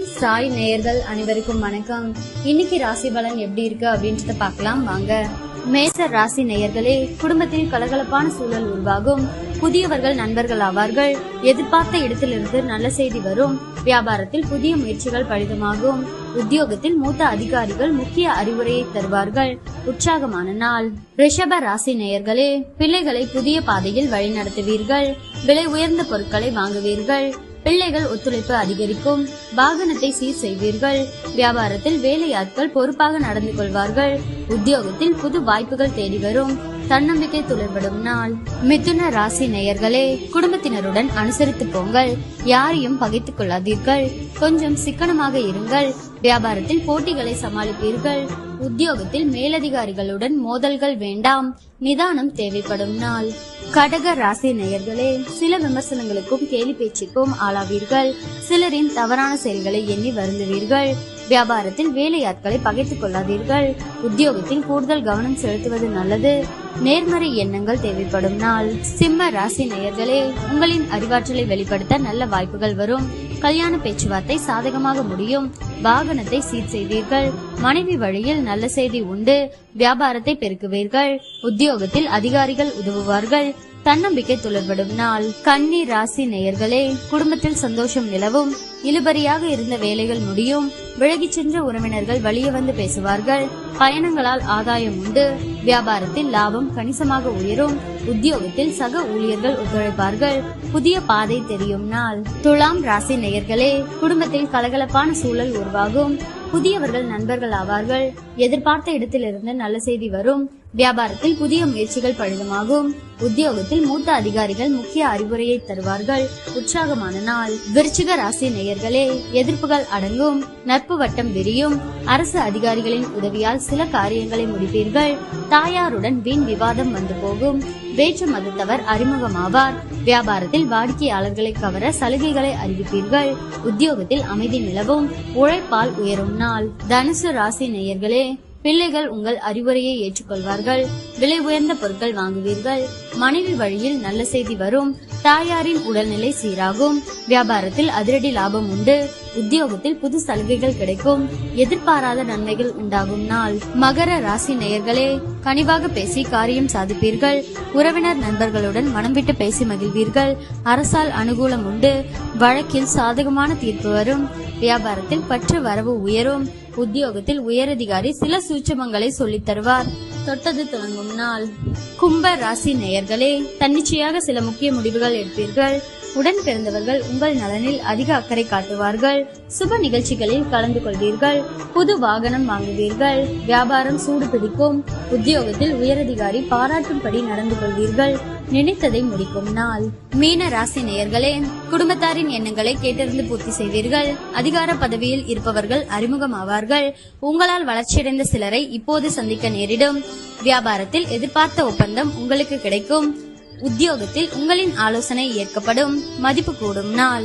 சாய் நேயர்கள் அனைவருக்கும் வணக்கம். இன்னைக்கு ராசி பலன் எப்படி இருக்கு அப்படின்றத பார்க்கலாம் வாங்க. மேச ராசி நேயர்களே, குடும்பத்தில் கலகலப்பான சூழல் உருவாகும். புதியவர்கள் நண்பர்கள் ஆவார்கள். எதிர்பார்த்த இடத்திலிருந்து நல்ல செய்தி வரும். வியாபாரத்தில் புதிய முயற்சிகள் பலிதமாகும். உத்தியோகத்தில் மூத்த அதிகாரிகள் முக்கிய அறிவுரையை தருவார்கள். உற்சாகமான நாள். ரிஷப ராசி நேயர்களே, பிள்ளைகளை புதிய பாதையில் வழிநடத்துவீர்கள். விலை உயர்ந்த பொருட்களை வாங்குவீர்கள். பிள்ளைகள் ஒத்துழைப்பு அதிகரிக்கும். வாகனத்தை சீர் செய்வீர்கள். வியாபாரத்தில் வேலையாட்கள் பொறுப்பாக நடந்து கொள்வார்கள். உத்தியோகத்தில் புது வாய்ப்புகள் தேடி வரும். தன்னம்பிக்கை துளிர்விடும் நாள். மிதுன ராசி நேயர்களே, குடும்பத்தினருடன் அனுசரித்து போங்கள். யாரையும் பகைத்துக் கொள்ளாதீர்கள். கொஞ்சம் சிக்கனமாக இருங்கள். வியாபாரத்தில் போட்டிகளை சமாளிப்பீர்கள். உத்தியோகத்தில் மேலதிகாரிகளுடன் மோதல்கள் வேண்டாம். நிதானம் தேவைப்படும் நாள். கடக ராசி நேயர்களே, சில விமர்சனங்களுக்கும் கேலி பேச்சுக்கும் ஆளாவீர்கள். சிலரின் தவறான செயல்களை எண்ணி வருந்துவீர்கள். வியாபாரத்தில் வேலையாட்களை பகைத்துக் கொள்ளாதீர்கள். உத்தியோகத்தில் கூடுதல் கவனம் செலுத்துவது நல்லது. நேர்மறை எண்ணங்கள் தேவைப்படும் நாள். சிம்ம ராசி நேயர்களே, உங்களின் அறிவாற்றலை வெளிப்படுத்த நல்ல வாய்ப்புகள் வரும். கல்யாண பேச்சுவார்த்தை சாதகமாக முடியும். வாகனத்தை சீர் செய்வீர்கள். மனைவி வழியில் நல்ல செய்தி உண்டு. வியாபாரத்தை பெருக்குவீர்கள். உத்தியோகத்தில் அதிகாரிகள் உதவுவார்கள். தன்னம்பிக்கை துளிர்விடும் நாள். கன்னி ராசி நேயர்களே, குடும்பத்தில் சந்தோஷம் நிலவும். இழுபறியாக இருந்த வேலைகள் முடியும். விலகிச் சென்ற உறவினர்கள் வழியே வந்து பேசுவார்கள். பயணங்களால் ஆதாயம் உண்டு. வியாபாரத்தில் லாபம் கணிசமாக உயரும். உத்தியோகத்தில் சக ஊழியர்கள் ஒத்துழைப்பார்கள். புதிய பாதை தெரியும் நாள். துலாம் ராசி நேயர்களே, குடும்பத்தில் கலகலப்பான சூழல் உருவாகும். புதியவர்கள் நண்பர்கள் ஆவார்கள். எதிர்பார்த்த இடத்திலிருந்து நல்ல செய்தி வரும். வியாபாரத்தில் புதிய முயற்சிகள் பலிதமாகும். உத்தியோகத்தில் மூத்த அதிகாரிகள் முக்கிய அறிவுரையை தருவார்கள். உற்சாகமான நாள். விருச்சிக ராசி நேயர்களே, எதிர்ப்புகள் அடங்கும். நட்பு வட்டம் விரியும். அரசு அதிகாரிகளின் உதவியால் சில காரியங்களை முடிப்பீர்கள். தாயாருடன் வீண் விவாதம் வந்து போகும். வேற்று மதத்தவர் அறிமுகமாவார். வியாபாரத்தில் வாடிக்கையாளர்களை கவர சலுகைகளை அறிவிப்பீர்கள். உத்தியோகத்தில் அமைதி நிலவும். உழைப்பால் உயரும் நாள். தனுசு ராசி நேயர்களே, பிள்ளைகள் உங்கள் அறிவுரையை ஏற்றுக்கொள்வார்கள். விலை உயர்ந்த பொருட்கள் வாங்குவீர்கள். மனைவி வழியில் நல்ல செய்தி வரும். தாயாரின் உடல்நிலை சீராகும். வியாபாரத்தில் அதிரடி லாபம் உண்டு. உத்தியோகத்தில் புது சலுகைகள் கிடைக்கும். எதிர்பாராத நன்மைகள் உண்டாகும் நாள். மகர ராசி நேயர்களே, கனிவாக பேசி காரியம் சாதிப்பீர்கள். உறவினர் நண்பர்களுடன் மனம் விட்டு பேசி மகிழ்வீர்கள். அரசால் அனுகூலம் உண்டு. வழக்கில் சாதகமான தீர்ப்பு வரும். வியாபாரத்தில் பற்று வரவு உயரும். உத்தியோகத்தில் உயரதிகாரி சில சூட்சமங்களை சொல்லித் தருவார். தொட்டது தொடங்கும் நாள். கும்ப ராசி நேயர்களே, தன்னிச்சையாக சில முக்கிய முடிவுகள் எடுப்பீர்கள். உடன் பிறந்தவர்கள் உங்கள் நலனில் அதிக அக்கறை காட்டுவார்கள். சுப நிகழ்ச்சிகளில் கலந்து கொள்வீர்கள். புது வாகனம் வாங்குவீர்கள். வியாபாரம் சூடு பிடிக்கும். உத்தியோகத்தில் உயரதிகாரி பாராட்டும்படி நடந்து கொள்வீர்கள். நினைத்ததை முடிக்கும் நாள். மீன ராசி நேயர்களே, குடும்பத்தாரின் எண்ணங்களை கேட்டறிந்து பூர்த்தி செய்வீர்கள். அதிகார பதவியில் இருப்பவர்கள் அறிமுகமாவார்கள். உங்களால் வளர்ச்சியடைந்த சிலரை இப்போது சந்திக்க நேரிடும். வியாபாரத்தில் எதிர்பார்த்த ஒப்பந்தம் உங்களுக்கு கிடைக்கும். உத்தியோகத்தில் உங்களின் ஆலோசனை ஏற்கப்படும். மதிப்பு கூடும் நாள்.